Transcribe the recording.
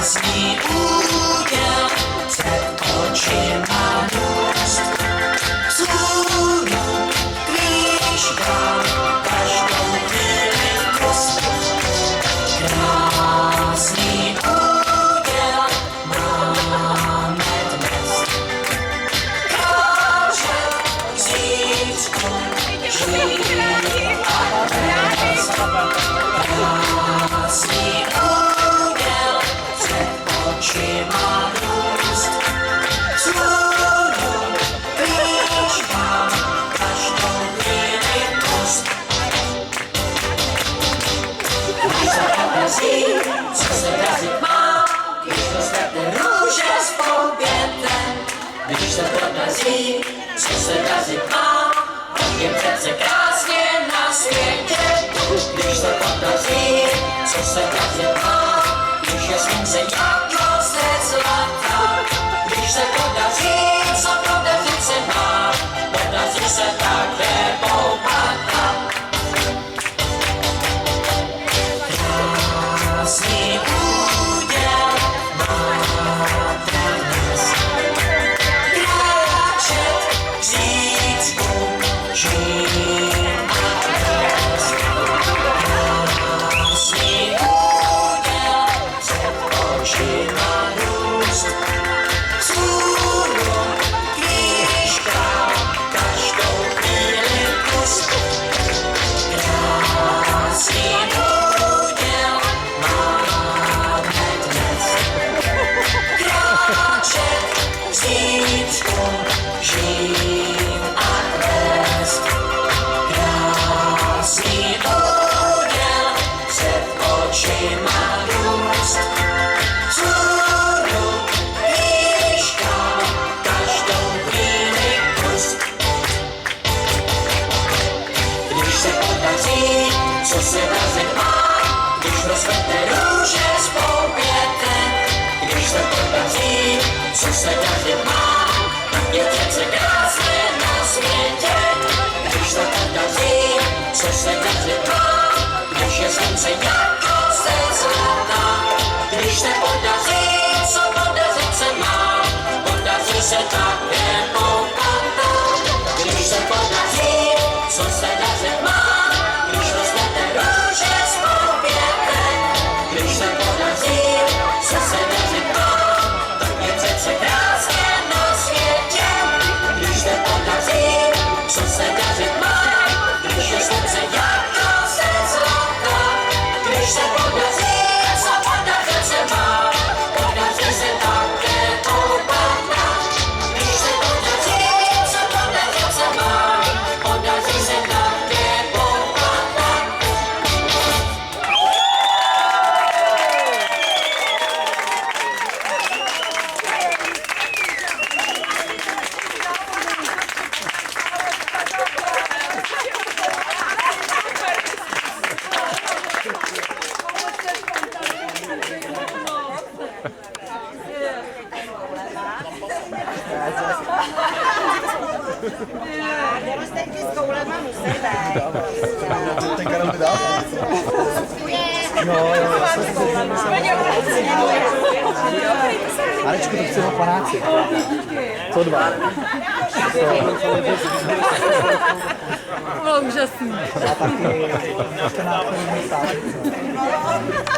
krásný úděl, před očima růst. Vzhůru kvíš dál, každou chvíli kus. Krásný úděl máme dnes. Káže k zítřku žijí a dnes. Krásný úděl před očima růst. Vzhůru kvíš dál, každou chvíli kus. Když se podaří, co se dařit má, když rozkvete růže s pobětem. Když se podaří, co se dařit má, tak je přece krásně na světě. Když se podaří, co se dařit má, když je slunce jako ze zlata. Když se podaří, co podařit se má, podaří se také poupata. Krásný úděl máte dnes. Kráčet k zítřku žít a dnes. Krásný úděl před očima růst. Vzhůru kvíš král, každou chvíli kus. Krásný úděl máme dnes. Kráčet k zítřku žít a dnes. Krásný úděl před očima růst. Vzhůru kvíš král, každou chvíli kus. Když se podaří, co se dařit má, když rozkvete růže s pobětem. Když se podaří, co se dařit má, tak je přece krásně na světě. Když se podaří, co se dařit má, když je slunce jako ze zlata. Když se podaří, co podařit se má, podaří se také poupata. Když se podaří, co se dařit má, když rozkvete růže s pobětem. Když se podaří, co se dařit má, tak je přece krásně na světě. Když se podaří, co se dařit má, když je slunce jako ze zlata. Když se podaří, co podařit se má, podaří se také poupata. Když se podaří, co podařit se má, podaří se také poupata. Dělostenky s koulema musí dát. Ten Karel mi dá? Arečku, to chci ho panáci. Co dva? Bylo úžasný. A taky 14 minut.